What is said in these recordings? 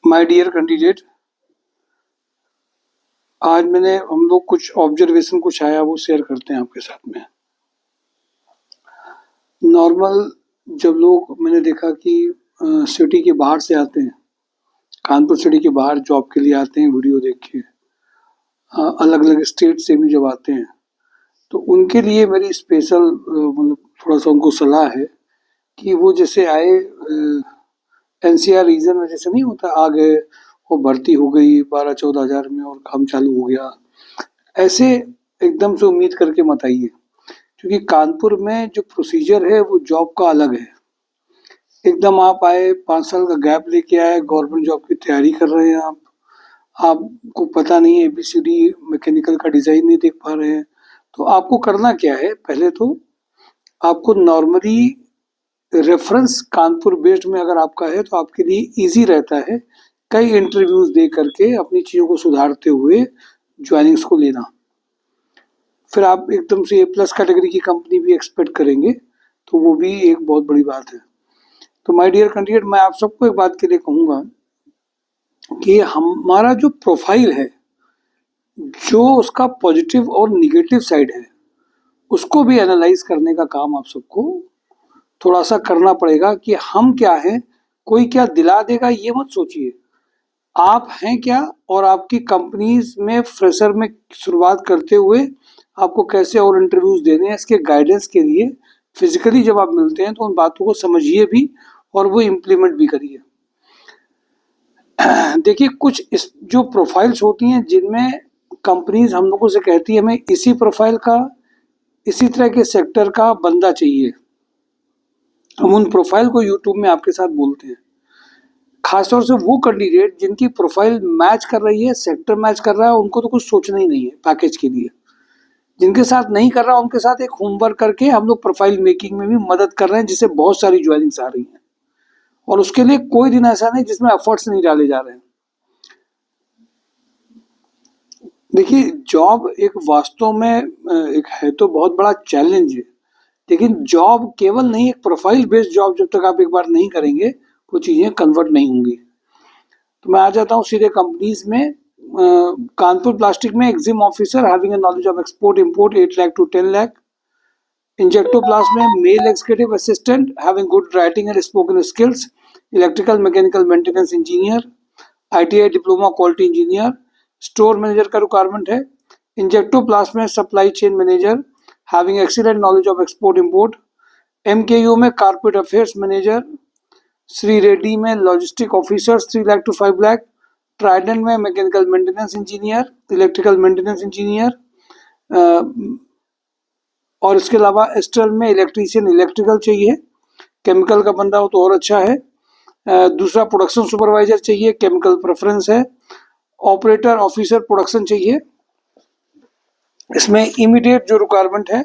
My dear candidate, आज हम लोग कुछ ऑब्जर्वेशन कुछ आया वो शेयर करते हैं आपके साथ में। नॉर्मल जब लोग मैंने देखा कि सिटी के बाहर से आते हैं, कानपुर सिटी के बाहर जॉब के लिए आते हैं, वीडियो देख के अलग अलग स्टेट से भी जब आते हैं तो उनके लिए मेरी स्पेशल मतलब थोड़ा सा उनको सलाह है कि वो जैसे आए एनसीआर रीजन में जैसे नहीं होता, आ गए वो भर्ती हो गई 12-14 हज़ार में और काम चालू हो गया, ऐसे एकदम से उम्मीद करके मत आइए। क्योंकि कानपुर में जो प्रोसीजर है वो जॉब का अलग है। एकदम आप आए 5 साल का गैप लेके आए, गवर्नमेंट जॉब की तैयारी कर रहे हैं आपको पता नहीं है, एबीसीडी मैकेनिकल का डिज़ाइन नहीं देख पा रहे हैं। तो आपको करना क्या है, पहले तो आपको नॉर्मली रेफरेंस कानपुर बेस्ड में अगर आपका है तो आपके लिए ईजी रहता है कई इंटरव्यूज दे करके अपनी चीज़ों को सुधारते हुए ज्वाइनिंग्स को लेना। फिर आप एकदम से ए प्लस कैटेगरी की कंपनी भी एक्सपेक्ट करेंगे तो वो भी एक बहुत बड़ी बात है। तो माय डियर कैंडिडेट, मैं आप सबको एक बात के लिए कहूँगा कि हमारा जो प्रोफाइल है, जो उसका पॉजिटिव और निगेटिव साइड है, उसको भी एनालाइज करने का काम आप सबको थोड़ा सा करना पड़ेगा कि हम क्या हैं, कोई क्या दिला देगा ये मत सोचिए। आप हैं क्या और आपकी कंपनीज में फ्रेशर में शुरुआत करते हुए आपको कैसे और इंटरव्यूज देने हैं, इसके गाइडेंस के लिए फिजिकली जब आप मिलते हैं तो उन बातों को समझिए भी और वो इम्प्लीमेंट भी करिए। देखिए, कुछ इस जो प्रोफाइल्स होती हैं जिनमें कंपनीज हम लोगों से कहती है हमें इसी प्रोफाइल का, इसी तरह के सेक्टर का बंदा चाहिए, हम उन प्रोफाइल को यूट्यूब में आपके साथ बोलते हैं। खासतौर से वो कैंडिडेट जिनकी प्रोफाइल मैच कर रही है, सेक्टर मैच कर रहा है, उनको तो कुछ सोचना ही नहीं है पैकेज के लिए। जिनके साथ नहीं कर रहा उनके साथ एक होमवर्क करके हम लोग प्रोफाइल मेकिंग में भी मदद कर रहे हैं, जिससे बहुत सारी ज्वाइनिंग्स आ रही हैं और उसके लिए कोई दिन ऐसा नहीं जिसमें एफर्ट्स नहीं डाले जा रहे हैं। देखिए, जॉब एक वास्तव में एक है तो बहुत बड़ा चैलेंज है, लेकिन जॉब केवल नहीं, एक प्रोफाइल बेस्ड जॉब जब तक आप एक बार नहीं करेंगे वो चीज़ें कन्वर्ट नहीं होंगी। तो मैं आ जाता हूँ सीधे कंपनीज में। कानपुर प्लास्टिक में exim officer having a knowledge of export import 8 lakh to 10 lakh. Injectoplast में male executive assistant having good writing and spoken skills, electrical mechanical maintenance engineer, ITI diploma quality engineer. Store manager का requirement है। Injectoplast में supply chain manager having excellent knowledge of export import. MKU में corporate affairs manager. Shri Reddy में logistic officer 3 lakh to 5 lakh. Trident में mechanical maintenance engineer, electrical maintenance engineer, और इसके अलावा astral में इलेक्ट्रीशियन इलेक्ट्रिकल चाहिए, केमिकल का बंदा हो तो और अच्छा है। दूसरा प्रोडक्शन सुपरवाइजर चाहिए, केमिकल प्रेफरेंस है। ऑपरेटर ऑफिसर प्रोडक्शन चाहिए। इसमें इमीडिएट जो रिक्वायरमेंट है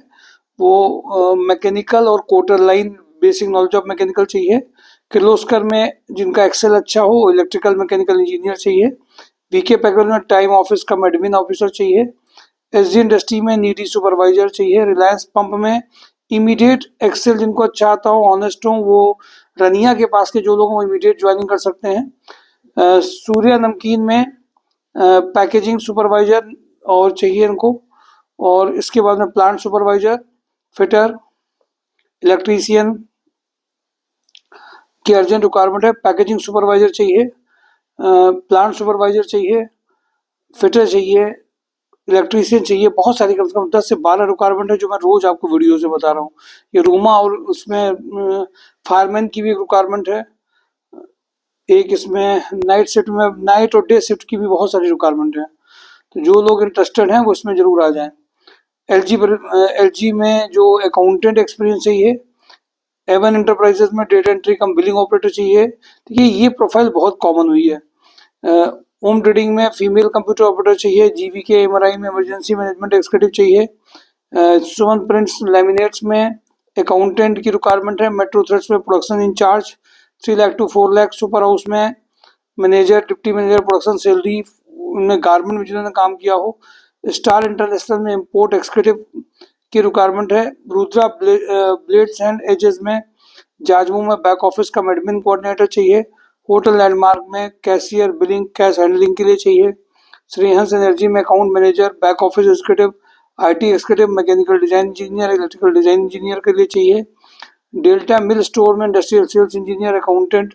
वो मैकेनिकल और quarter line basic knowledge of mechanical चाहिए। किर्लोस्कर में जिनका एक्सेल अच्छा हो, इलेक्ट्रिकल मैकेनिकल इंजीनियर चाहिए। वीके पैकेज में टाइम ऑफिस का एडमिन ऑफिसर चाहिए। एसजी इंडस्ट्री में नीडी सुपरवाइजर चाहिए। रिलायंस पंप में इमीडिएट एक्सेल जिनको अच्छा आता हो, ऑनेस्ट हो, वो रनिया के पास के जो लोग वो इमीडिएट ज्वाइनिंग कर सकते हैं। सूर्या नमकीन में पैकेजिंग सुपरवाइजर और चाहिए इनको। और इसके बाद में प्लांट सुपरवाइजर, फिटर, इलेक्ट्रीशियन की अर्जेंट रिक्वायरमेंट है। पैकेजिंग सुपरवाइजर चाहिए, प्लांट सुपरवाइजर चाहिए, फिटर चाहिए, इलेक्ट्रीशियन चाहिए। बहुत सारी कम से कम 10 से 12 रिक्वायरमेंट है जो मैं रोज आपको वीडियो से बता रहा हूँ। ये रूमा और उसमें फायरमैन की भी रिक्वायरमेंट है। एक इसमें नाइट शिफ्ट में, नाइट और डे शिफ्ट की भी बहुत सारी रिक्वायरमेंट है। तो जो लोग इंटरेस्टेड हैं वो इसमें जरूर आ जाएं। एलजी में जो अकाउंटेंट एक्सपीरियंस चाहिए। एवन एंटरप्राइजेस में data entry cum billing operator चाहिए। देखिए, ये प्रोफाइल बहुत कॉमन हुई है। होम ट्रेडिंग में फीमेल कंप्यूटर ऑपरेटर चाहिए। जीवीके एमआरआई में इमरजेंसी मैनेजमेंट एक्सक्यूटिव चाहिए। सुमन प्रिंट्स लैमिनेट्स में अकाउंटेंट की रिक्वायरमेंट है। मेट्रो थ्रेड्स में production incharge 3 lakh to 4 lakh. Super house में manager, deputy manager production salary, उनमें गारमेंट में जिन्होंने काम किया हो। स्टार इंटरनेशनल में इंपोर्ट एक्सक्यूटिव की रिक्वायरमेंट है। रुद्रा ब्लेड्स एंड एजेस में, जाजमू में बैक ऑफिस का एडमिन कोऑर्डिनेटर चाहिए। होटल लैंडमार्क में कैशियर, बिलिंग, कैश हैंडलिंग के लिए चाहिए। श्रीहंस एनर्जी में account manager, back office executive, IT executive, mechanical design engineer, electrical design engineer के लिए चाहिए। डेल्टा मिल स्टोर में इंडस्ट्रियल सेल्स इंजीनियर, अकाउंटेंट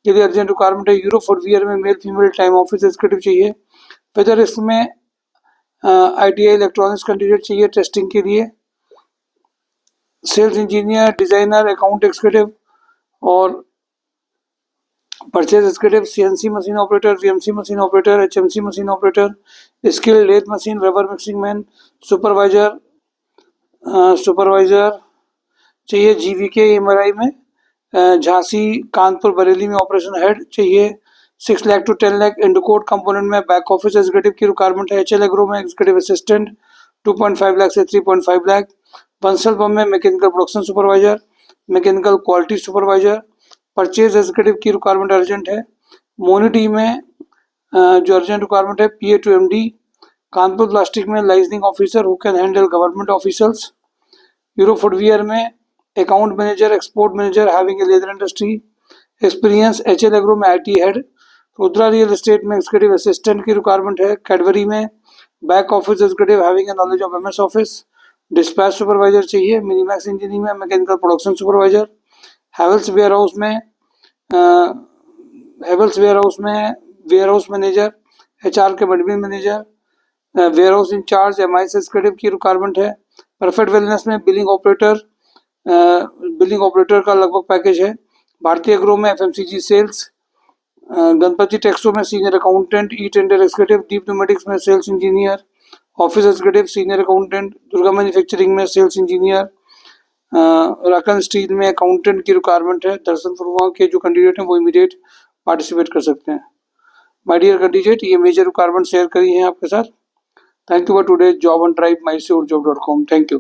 के लिए अर्जेंट रिक्वायरमेंट है। यूरो फुटवियर में male female time office executive चाहिए। फेदर रिस्क में ITI इलेक्ट्रॉनिक्स कैंडिडेट चाहिए टेस्टिंग के लिए। Sales engineer, designer, account executive और purchase executive, CNC machine operator, VMC machine operator, HMC machine operator, skill lathe machine, rubber mixing man, supervisor चाहिए। GVK MRI में झांसी, कानपुर, बरेली में operation head चाहिए। 6 lakh to 10 lakh. Indocode component में back office executive की requirement है। HL agro में executive assistant 2.5 lakh से 3.5 lakh. Bansal pump में mechanical production supervisor, mechanical quality supervisor, purchase executive की रिक्वायरमेंट अर्जेंट है। मोनिटी में जो अर्जेंट रिक्वायरमेंट है PA to MD। Kanpur plastic में licensing officer who can handle government officers. Euro footwear में account manager, export manager having ए leather industry experience. HL agro में IT head. Rudra real estate में executive assistant की requirement है। Cadbury में back office executive having a knowledge of MS office. Dispatch supervisor चाहिए। Minimax engineering में mechanical production supervisor. Havells warehouse में warehouse manager, HR के admin manager, warehouse incharge, MIS executive की requirement है। Perfect wellness में billing operator का लगभग package है। भारतीय एग्रो में FMCG सेल्स। गणपति टेक्सो में senior accountant, e tender executive, Deep pneumatics में sales engineer, office executive, senior accountant, Durga manufacturing में सेल्स इंजीनियर, राकन स्टील में अकाउंटेंट की रिक्वायरमेंट है। दर्शन फुलवा के जो कैंडिडेट हैं वो इमीडिएट पार्टिसिपेट कर सकते हैं। माय डियर कैंडिडेट, ये मेजर रिक्वायरमेंट शेयर करी हैं आपके साथ। Thank you for today job on drive mysure job.com। Thank you.